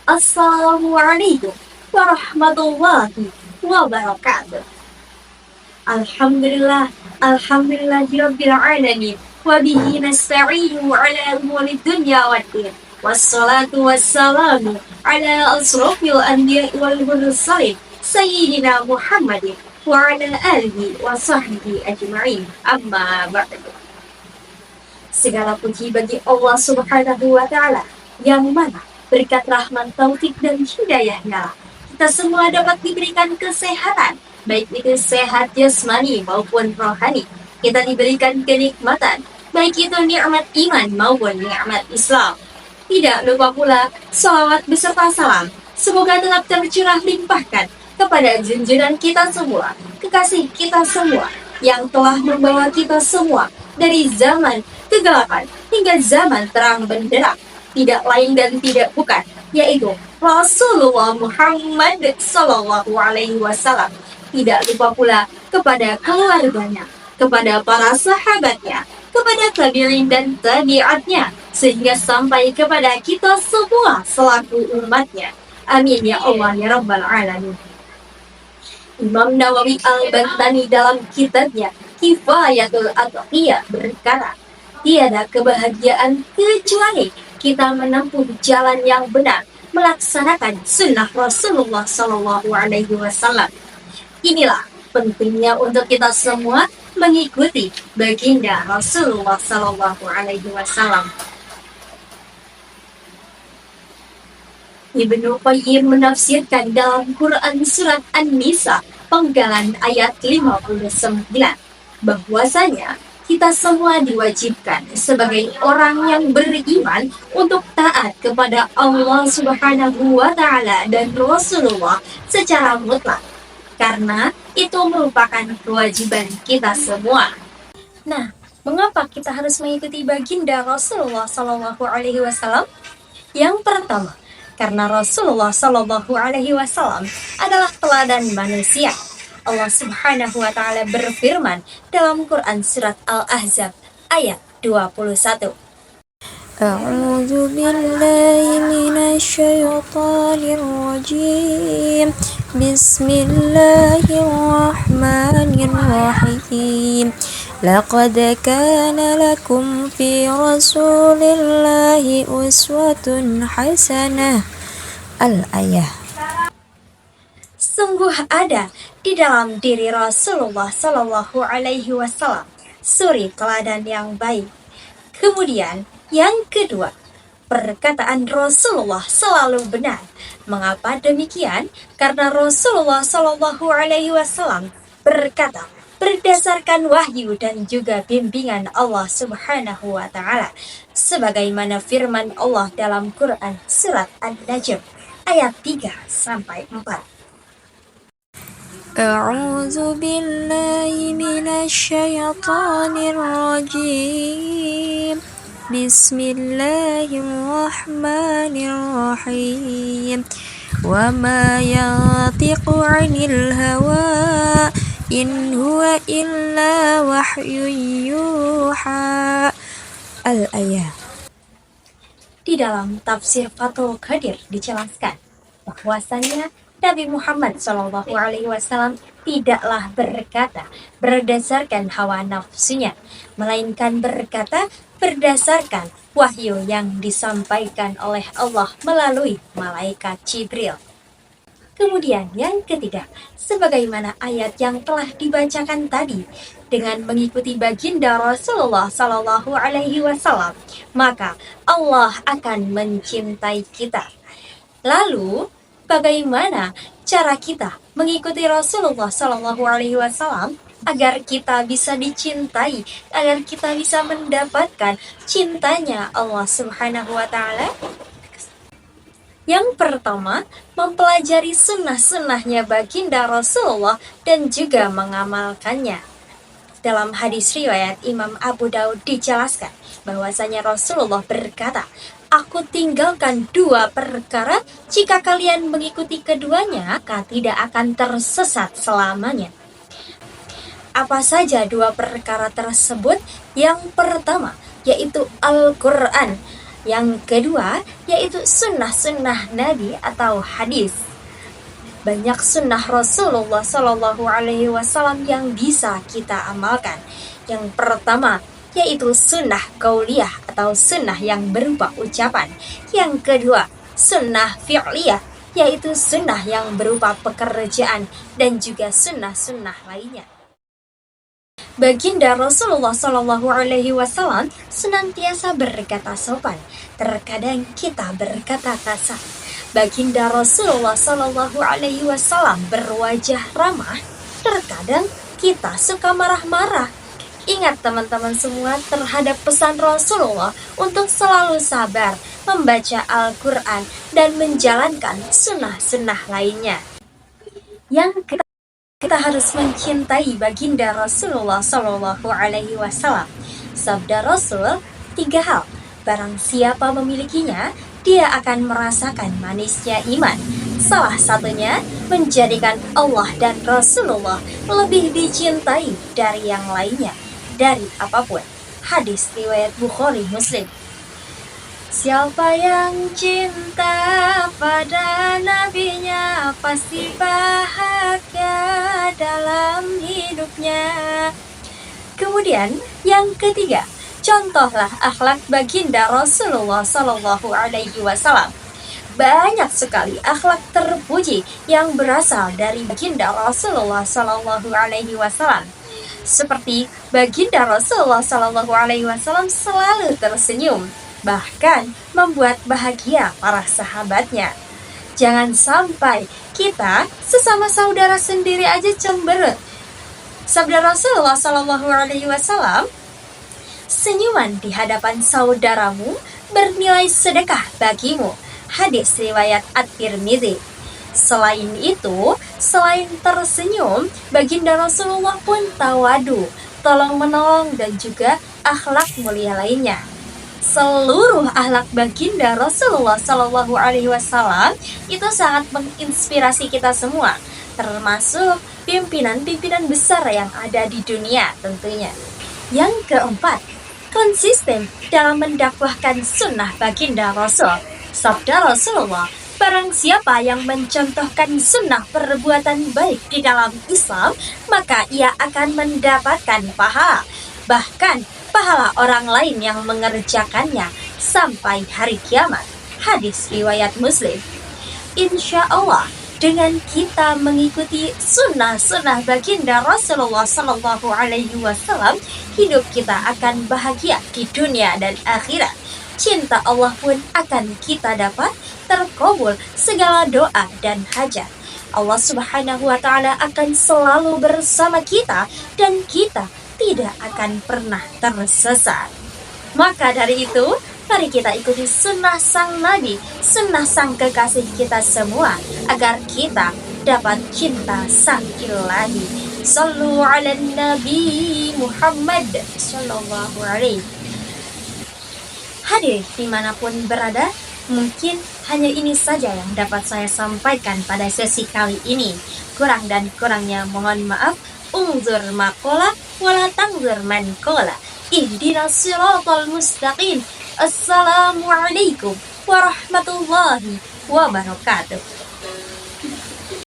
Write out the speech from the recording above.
Assalamualaikum warahmatullahi wabarakatuh. Alhamdulillah, alhamdulillahirabbil alamin. Wa bihi nasta'inu ala umuri dunya waddin. Wassalatu wassalamu ala asrofil anbiya'i wal mursalin sayyidina Muhammadin wa ala alihi wa sahbihi ajma'in. Amma ba'du. Segala puji bagi Allah Subhanahu wa taala yang mana berkat rahmat taufik dan hidayahnya kita semua dapat diberikan kesehatan, baik itu sehat jasmani maupun rohani. Kita diberikan kenikmatan, baik itu nikmat iman maupun nikmat Islam. Tidak lupa pula salawat beserta salam semoga tetap tercurah limpahkan kepada junjungan kita semua, kekasih kita semua yang telah membawa kita semua dari zaman kegelapan hingga zaman terang benderang, tidak lain dan tidak bukan, yaitu Rasulullah Muhammad Sallallahu Alaihi Wasallam. Tidak lupa pula kepada keluarganya, kepada para sahabatnya, kepada tabi'in dan tabi'atnya, sehingga sampai kepada kita semua selaku umatnya. Amin ya Allah ya Rabbal Alamin. Imam Nawawi Al-Bantani dalam kitabnya Kifayatul Atqiyah berkata, tiada kebahagiaan kecuali kita menempuh jalan yang benar, melaksanakan sunnah Rasulullah Sallallahu Alaihi Wasallam. Inilah pentingnya untuk kita semua mengikuti baginda Rasulullah Sallallahu Alaihi Wasallam. Ibnu Qayyim menafsirkan dalam Quran surat An-Nisa penggalan ayat 59 bahwasanya kita semua diwajibkan sebagai orang yang beriman untuk taat kepada Allah Subhanahu wa taala dan Rasulullah secara mutlak, karena itu merupakan kewajiban kita semua. Nah, mengapa kita harus mengikuti baginda Rasulullah Sallallahu Alaihi Wasallam? Yang pertama, karena Rasulullah Sallallahu Alaihi Wasallam adalah teladan manusia. Allah Subhanahu wa taala berfirman dalam Quran surat Al-Ahzab ayat 21. A'udzu billahi minasyaitonir rajim. Bismillahirrahmanirrahim. Laqad kana lakum fi Rasulillahi uswatun hasanah. Al-ayah. Sungguh ada di dalam diri Rasulullah Sallallahu Alaihi Wasallam suri teladan yang baik. Kemudian yang kedua, perkataan Rasulullah selalu benar. Mengapa demikian? Karena Rasulullah Sallallahu Alaihi Wasallam berkata berdasarkan wahyu dan juga bimbingan Allah Subhanahu wa taala, sebagaimana firman Allah dalam Quran surat An-Najm ayat 3 sampai 4. A'udzu billahi minasyaitonir rajim. Bismillahirrahmanirrahim. Wa ma yantiqu 'anil hawa in huwa illa wahyun yuha. Al-ayah. Di dalam tafsir Fathul Qadir dijelaskan bahwasanya Nabi Muhammad Shallallahu Alaihi Wasallam tidaklah berkata berdasarkan hawa nafsunya, melainkan berkata berdasarkan wahyu yang disampaikan oleh Allah melalui malaikat Jibril. Kemudian yang ketiga, sebagaimana ayat yang telah dibacakan tadi, dengan mengikuti baginda Rasulullah Shallallahu Alaihi Wasallam, maka Allah akan mencintai kita. Lalu bagaimana cara kita mengikuti Rasulullah Sallallahu Alaihi Wasallam agar kita bisa dicintai, agar kita bisa mendapatkan cintanya Allah Subhanahu Wa Taala? Yang pertama, mempelajari sunnah-sunnahnya baginda Rasulullah dan juga mengamalkannya. Dalam hadis riwayat Imam Abu Daud dijelaskan bahwasanya Rasulullah berkata, aku tinggalkan dua perkara, jika kalian mengikuti keduanya, maka tidak akan tersesat selamanya. Apa saja dua perkara tersebut? Yang pertama, yaitu Al-Quran, Yang kedua, yaitu sunnah-sunnah Nabi atau hadis. Banyak sunnah Rasulullah Shallallahu Alaihi Wasallam yang bisa kita amalkan. Yang pertama, yaitu sunnah qauliyah atau sunnah yang berupa ucapan. Yang kedua, sunnah fi'liyah, yaitu sunnah yang berupa pekerjaan, dan juga sunnah-sunnah lainnya. Baginda Rasulullah Shallallahu Alaihi Wasallam senantiasa berkata sopan. Terkadang kita berkata kasar. Baginda Rasulullah Shallallahu Alaihi Wasallam berwajah ramah. Terkadang kita suka marah-marah. Ingat teman-teman semua terhadap pesan Rasulullah untuk selalu sabar, membaca Al-Quran, dan menjalankan sunnah-sunnah lainnya. Yang kita harus mencintai baginda Rasulullah Shallallahu Alaihi Wasallam. Sabda Rasul, 3 hal. Barang siapa memilikinya, dia akan merasakan manisnya iman. Salah satunya, menjadikan Allah dan Rasulullah lebih dicintai dari yang lainnya, dari apapun. Hadis riwayat Bukhari Muslim. Siapa yang cinta pada nabinya pasti bahagia dalam hidupnya. Kemudian yang ketiga, contohlah akhlak baginda Rasulullah Sallallahu Alaihi Wasallam. Banyak sekali akhlak terpuji yang berasal dari baginda Rasulullah Sallallahu Alaihi Wasallam. Seperti baginda Rasulullah Sallallahu Alaihi Wasallam selalu tersenyum, bahkan membuat bahagia para sahabatnya. Jangan sampai kita sesama saudara sendiri aja cemberut. Sabda Rasulullah Shallallahu Alaihi Wasallam, senyuman di hadapan saudaramu bernilai sedekah bagimu. Hadis riwayat At-Tirmidzi. Selain itu, selain tersenyum, baginda Rasulullah pun tawadu, tolong menolong, dan juga akhlak mulia lainnya. Seluruh akhlak baginda Rasulullah Shallallahu Alaihi Wasallam itu sangat menginspirasi kita semua, termasuk pimpinan-pimpinan besar yang ada di dunia tentunya. Yang keempat, konsisten dalam mendakwahkan sunnah baginda Rasul. Sabda Rasulullah, barang siapa yang mencontohkan sunnah perbuatan baik di dalam Islam, maka ia akan mendapatkan pahala, bahkan pahala orang lain yang mengerjakannya sampai hari kiamat. Hadis riwayat Muslim. Insya Allah, dengan kita mengikuti sunnah-sunnah baginda Rasulullah Sallallahu Alaihi Wasallam, hidup kita akan bahagia di dunia dan akhirat. Cinta Allah pun akan kita dapat, terkabul segala doa dan hajat. Allah Subhanahu wa Ta'ala akan selalu bersama kita, dan kita tidak akan pernah tersesat. Maka dari itu, mari kita ikuti sunnah sang Nabi, sunnah sang kekasih kita semua, agar kita dapat cinta sang ilahi. Sallu ala Nabi Muhammad Sallallahu Alaihi. Hadir dimanapun berada, mungkin hanya ini saja yang dapat saya sampaikan pada sesi kali ini. Kurang dan kurangnya mohon maaf. Unzur maqala wala tangzur man qala. Ihdinas siratal mustaqim. Assalamualaikum warahmatullahi wabarakatuh.